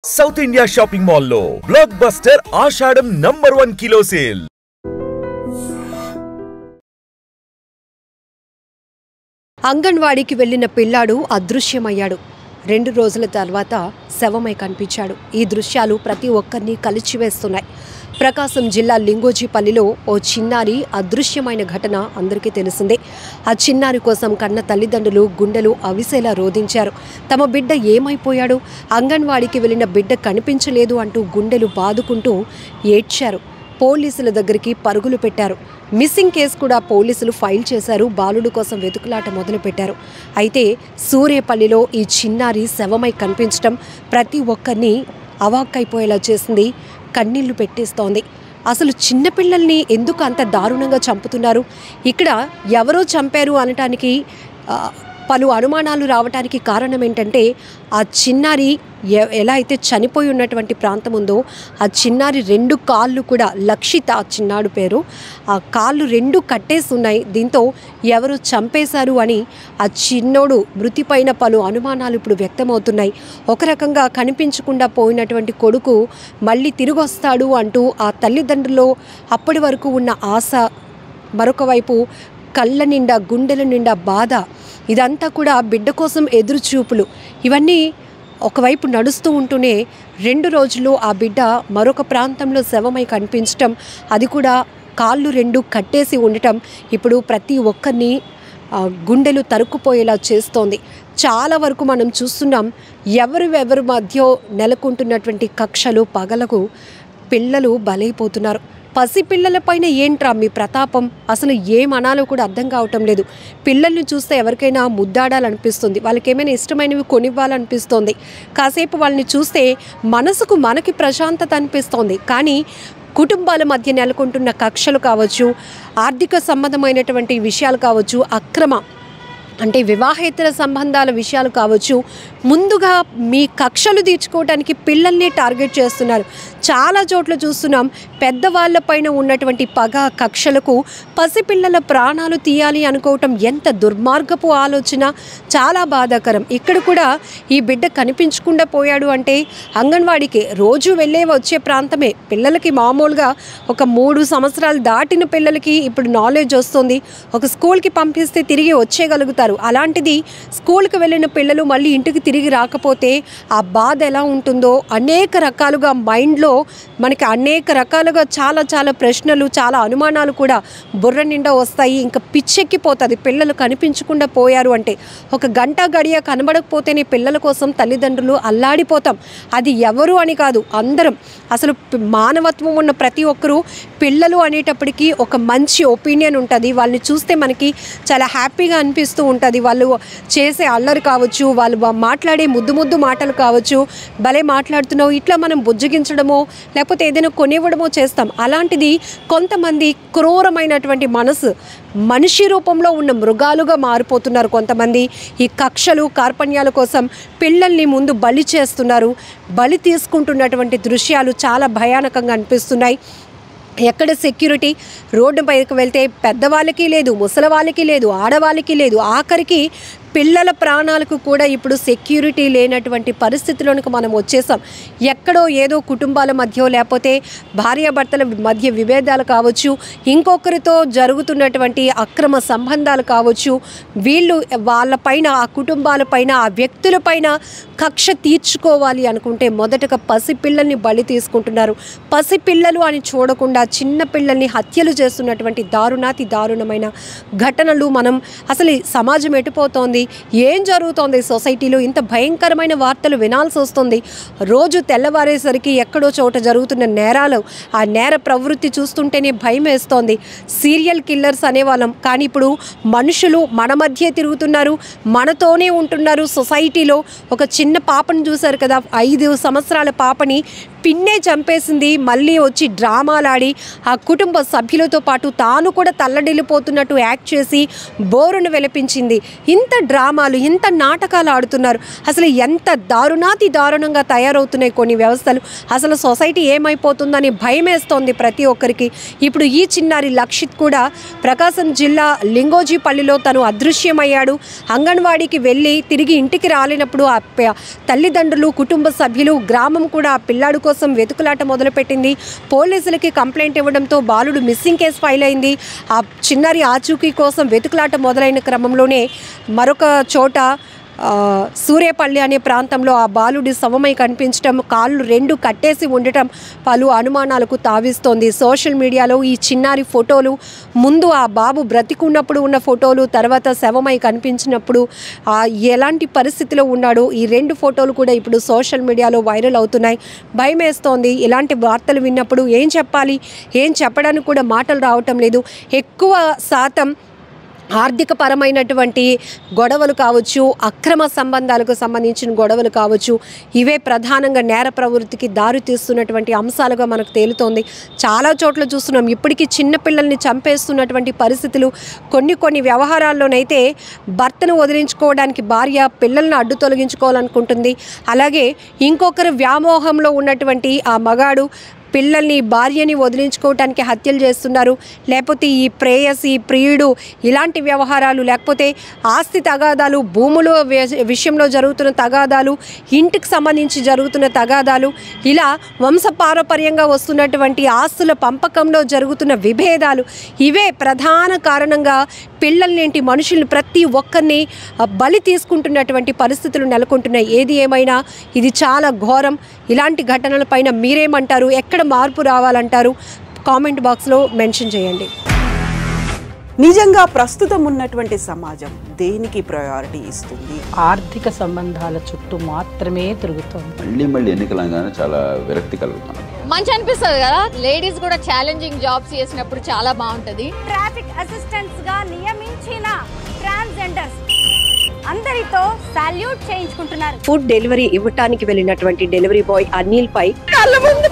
South India shopping mall లో block buster ఆషాఢం #1 kilo sale. అంగన్వాడీకి వెళ్లిన పిల్లాడు అదృశ్యమయ్యాడు. 2 రోజుల తర్వాత శవమై కనిపించాడు. ఈ దృశ్యాలు ప్రతి ఒక్కరిని కలిచివేస్తున్నాయి. ప్రకాశం జిల్లా లింగోజిపల్లిలో ఓ చిన్నారి అదృశ్యమైన ఘటన అందరికీ తెలిసిందే. ఆ చిన్నారి కోసం కన్న తల్లిదండ్రులు గుండెలు అవిసేలా రోధించారు. తమ బిడ్డ ఏమైపోయాడు, అంగన్వాడీకి వెళ్లిన బిడ్డ కనిపించలేదు అంటూ గుండెలు బాదుకుంటూ ఏడ్చారు. పోలీసుల దగ్గరికి పరుగులు పెట్టారు. మిస్సింగ్ కేసు కూడా పోలీసులు ఫైల్ చేశారు. బాలుడు కోసం వెతుకులాట మొదలుపెట్టారు. అయితే సూర్యపల్లిలో ఈ చిన్నారి శవమై కనిపించడం ప్రతి ఒక్కరిని అవాక్కైపోయేలా చేసింది, కన్నీళ్లు పెట్టేస్తోంది. అసలు చిన్నపిల్లల్ని ఎందుకు అంత దారుణంగా చంపుతున్నారు? ఇక్కడ ఎవరో చంపారు అనటానికి పలు అనుమానాలు రావడానికి కారణం ఏంటంటే, ఆ చిన్నారి ఎలా అయితే చనిపోయి ఉన్నటువంటి ప్రాంతం ఉందో ఆ చిన్నారి 2 కాళ్ళు కూడా, లక్షిత ఆ చిన్నాడు పేరు, ఆ కాళ్ళు 2 కట్టేసి ఉన్నాయి. దీంతో ఎవరు చంపేశారు అని ఆ చిన్నోడు మృతి పైన పలు అనుమానాలు ఇప్పుడు వ్యక్తమవుతున్నాయి. ఒక రకంగా కనిపించకుండా పోయినటువంటి కొడుకు మళ్ళీ తిరిగి వస్తాడు అంటూ ఆ తల్లిదండ్రుల్లో అప్పటి వరకు ఉన్న ఆశ, మరొక వైపు కళ్ళ నిండా గుండెల నిండా బాధ, ఇదంతా కూడా బిడ్డ కోసం ఎదురు చూపులు, ఇవన్నీ ఒకవైపు నడుస్తూ ఉంటూనే 2 రోజులు ఆ బిడ్డ మరొక ప్రాంతంలో శవమై కనిపించటం, అది కూడా కాళ్ళు 2 కట్టేసి ఉండటం ఇప్పుడు ప్రతి ఒక్కరిని గుండెలు తరుక్కుపోయేలా చేస్తోంది. చాలా వరకు మనం చూస్తున్నాం, ఎవరి మధ్య నెలకొంటున్నటువంటి కక్షలు పగలకు పిల్లలు బలైపోతున్నారు. పసిపిల్లలపైన ఏంట్రా మీ ప్రతాపం? అసలు ఏమనాలో కూడా అర్థం కావటం లేదు. పిల్లల్ని చూస్తే ఎవరికైనా ముద్దాడాలనిపిస్తుంది, వాళ్ళకి ఏమైనా ఇష్టమైనవి కొనివ్వాలనిపిస్తుంది, కాసేపు వాళ్ళని చూస్తే మనకి ప్రశాంతత అనిపిస్తోంది. కానీ కుటుంబాల మధ్య నెలకొంటున్న కక్షలు కావచ్చు, ఆర్థిక సంబంధమైనటువంటి విషయాలు కావచ్చు, అక్రమ అంటే వివాహేతర సంబంధాల విషయాలు కావచ్చు, ముందుగా మీ కక్షలు తీర్చుకోవడానికి పిల్లల్ని టార్గెట్ చేస్తున్నారు. చాలా చోట్ల చూస్తున్నాం, పెద్దవాళ్ళపైన ఉన్నటువంటి పగ కక్షలకు పసిపిల్లల ప్రాణాలు తీయాలి అనుకోవటం ఎంత దుర్మార్గపు ఆలోచన, చాలా బాధాకరం. ఇక్కడ కూడా ఈ బిడ్డ కనిపించకుండా పోయాడు అంటే అంగన్వాడీకి రోజు వెళ్ళే వచ్చే ప్రాంతమే. పిల్లలకి మామూలుగా ఒక 3 సంవత్సరాలు దాటిన పిల్లలకి ఇప్పుడు నాలెడ్జ్ వస్తుంది, ఒక స్కూల్కి పంపిస్తే తిరిగి వచ్చేయగలుగుతారు. అలాంటిది స్కూల్కి వెళ్ళిన పిల్లలు మళ్ళీ ఇంటికి తిరిగి రాకపోతే ఆ బాధ ఎలా ఉంటుందో అనేక రకాలుగా మైండ్లో మనకి అనేక రకాలుగా చాలా ప్రశ్నలు, చాలా అనుమానాలు కూడా బుర్ర నిండా వస్తాయి. ఇంకా పిచ్చెక్కిపోతుంది పిల్లలు కనిపించకుండా పోయారు అంటే. ఒక గంట గడియ కనబడకపోతేనే పిల్లల కోసం తల్లిదండ్రులు అల్లాడిపోతాం. అది ఎవరు అని కాదు, అందరం. అసలు మానవత్వం ఉన్న ప్రతి ఒక్కరూ పిల్లలు అనేటప్పటికీ ఒక మంచి ఒపీనియన్ ఉంటుంది. వాళ్ళని చూస్తే మనకి చాలా హ్యాపీగా అనిపిస్తూ ఉంటుంది. వాళ్ళు చేసే అల్లరి కావచ్చు, వాళ్ళు మాట్లాడే ముద్దు మాటలు కావచ్చు, భలే మాట్లాడుతున్నావు ఇట్లా మనం బుజ్జగించడమో లేకపోతే ఏదైనా కొనివ్వడమో చేస్తాం. అలాంటిది కొంతమంది క్రూరమైనటువంటి మనసు, మనిషి రూపంలో ఉన్న మృగాలుగా మారిపోతున్నారు కొంతమంది. ఈ కక్షలు కార్పణ్యాల కోసం పిల్లల్ని ముందు బలి చేస్తున్నారు. బలి తీసుకుంటున్నటువంటి దృశ్యాలు చాలా భయానకంగా అనిపిస్తున్నాయి. ఎక్కడ సెక్యూరిటీ? రోడ్డు పైకి వెళ్తే పెద్దవాళ్ళకి లేదు, ముసలి వాళ్ళకి లేదు, ఆడవాళ్ళకి లేదు, ఆఖరికి పిల్లల ప్రాణాలకు కూడా ఇప్పుడు సెక్యూరిటీ లేనటువంటి పరిస్థితిలోనికి మనం వచ్చేసాం. ఎక్కడో ఏదో కుటుంబాల మధ్య లేకపోతే భార్యాభర్తల మధ్య విభేదాలు కావచ్చు, ఇంకొకరితో జరుగుతున్నటువంటి అక్రమ సంబంధాలు కావచ్చు, వీళ్ళు వాళ్ళపైన, ఆ కుటుంబాలపైన, ఆ వ్యక్తులపైన కక్ష తీర్చుకోవాలి అనుకుంటే మొదటగా పసిపిల్లల్ని బలి తీసుకుంటున్నారు. పసిపిల్లలు అని చూడకుండా చిన్న పిల్లల్ని హత్యలు చేస్తున్నటువంటి దారుణాతి దారుణమైన ఘటనలు మనం అసలు సమాజం ఎటుపోతోంది, ఏం జరుగుతోంది సొసైటీలో? ఇంత భయంకరమైన వార్తలు వినాల్సి వస్తుంది. రోజు తెల్లవారేసరికి ఎక్కడో చోట జరుగుతున్న నేరాలు, ఆ నేర ప్రవృత్తి చూస్తుంటేనే భయం వేస్తోంది. సీరియల్ కిల్లర్స్ అనేవాళ్ళం, కానీ ఇప్పుడు మనుషులు మన మధ్య తిరుగుతున్నారు, మనతోనే ఉంటున్నారు. సొసైటీలో ఒక చిన్న పాపను చూశారు కదా, 5 సంవత్సరాల పాపని పిన్నే చంపేసింది. మళ్ళీ వచ్చి డ్రామాలాడి ఆ కుటుంబ సభ్యులతో పాటు తాను కూడా తల్లడిల్లిపోతున్నట్టు యాక్ట్ చేసి బోరును వెలిపించింది. ఇంత డ్రామాలు, ఇంత నాటకాలు ఆడుతున్నారు. అసలు ఎంత దారుణంగా తయారవుతున్నాయి కొన్ని వ్యవస్థలు. అసలు సొసైటీ ఏమైపోతుందని భయమేస్తోంది ప్రతి ఒక్కరికి. ఇప్పుడు ఈ చిన్నారి లక్షిత్ కూడా ప్రకాశం జిల్లా లింగోజిపల్లిలో తను అదృశ్యమయ్యాడు. అంగన్వాడీకి వెళ్ళి తిరిగి ఇంటికి రాలేనప్పుడు ఆ తల్లిదండ్రులు, కుటుంబ సభ్యులు, గ్రామం కూడా ఆ పిల్లాడు కోసం వెతుకులాట మొదలుపెట్టింది. పోలీసులకి కంప్లైంట్ ఇవ్వడంతో బాలుడు మిస్సింగ్ కేసు ఫైల్ అయింది. ఆ చిన్నారి ఆచూకీ కోసం వెతుకులాట మొదలైన క్రమంలోనే మరొక చోట సూర్యపల్లి అనే ప్రాంతంలో ఆ బాలుడి శవమై కనిపించడం, కాళ్ళు 2 కట్టేసి ఉండటం పలు అనుమానాలకు తావిస్తోంది. సోషల్ మీడియాలో ఈ చిన్నారి ఫోటోలు, ముందు ఆ బాబు బ్రతికున్నప్పుడు ఉన్న ఫోటోలు, తర్వాత శవమై కనిపించినప్పుడు ఎలాంటి పరిస్థితిలో ఉన్నాడో ఈ 2 ఫోటోలు కూడా ఇప్పుడు సోషల్ మీడియాలో వైరల్ అవుతున్నాయి. భయమేస్తోంది. ఇలాంటి వార్తలు విన్నప్పుడు ఏం చెప్పాలి, ఏం చెప్పడానికి కూడా మాటలు రావటం లేదు. ఎక్కువ శాతం ఆర్థికపరమైనటువంటి గొడవలు కావచ్చు, అక్రమ సంబంధాలకు సంబంధించిన గొడవలు కావచ్చు, ఇవే ప్రధానంగా నేర ప్రవృత్తికి దారి తీస్తున్నటువంటి అంశాలుగా మనకు తేలుతోంది. చాలా చోట్ల చూస్తున్నాం. ఇప్పటికీ చిన్నపిల్లల్ని చంపేస్తున్నటువంటి పరిస్థితులు. కొన్ని వ్యవహారాల్లోనైతే భర్తను వదిలించుకోవడానికి భార్య పిల్లలను అడ్డు తొలగించుకోవాలనుకుంటుంది. అలాగే ఇంకొకరు వ్యామోహంలో ఉన్నటువంటి ఆ మగాడు పిల్లల్ని, భార్యని వదిలించుకోవటానికి హత్యలు చేస్తున్నారు. లేకపోతే ఈ ప్రేయసి, ప్రియుడు, ఇలాంటి వ్యవహారాలు, లేకపోతే ఆస్తి తగాదాలు, భూముల విషయంలో జరుగుతున్న తగాదాలు, ఇంటికి సంబంధించి జరుగుతున్న తగాదాలు, ఇలా వంశపారపర్యంగా వస్తున్నటువంటి ఆస్తుల పంపకంలో జరుగుతున్న విభేదాలు, ఇవే ప్రధాన కారణంగా పిల్లల్నేంటి మనుషుల్ని ప్రతి ఒక్కరిని బలి తీసుకుంటున్నటువంటి పరిస్థితులు నెలకొంటున్నాయి. ఏది ఏమైనా ఇది చాలా ఘోరం. ఇలాంటి ఘటనలపైన మీరేమంటారు? ఎక్కడ మార్పు రావాలంటారు? కామెంట్ బాక్స్లో మెన్షన్ చేయండి. నిజంగా ప్రస్తుతం ఉన్నటువంటి సమాజం దేనికి ప్రయారిటీ ఇస్తుంది? ఆర్థిక సంబంధాల చుట్టూ మాత్రమే తిరుగుతుంది. మళ్ళీ ఎన్నికలంగానే చాలా విరక్తి కలుగుతున్నాం. మంచి అనిపిస్తుంది కదా, లేడీస్ కూడా ఛాలెంజింగ్ జాబ్స్ చేసినప్పుడు చాలా బాగుంటది. ట్రాఫిక్ అసిస్టెంట్స్ గా నియమించిన ట్రాన్స్జెండర్స్ అందరితో సాల్యూట్ చేయించుకుంటున్నారు. ఫుడ్ డెలివరీ ఇవ్వటానికి వెళ్ళినటువంటి డెలివరీ బాయ్ అనిల్ పై కళ్ళ ముందు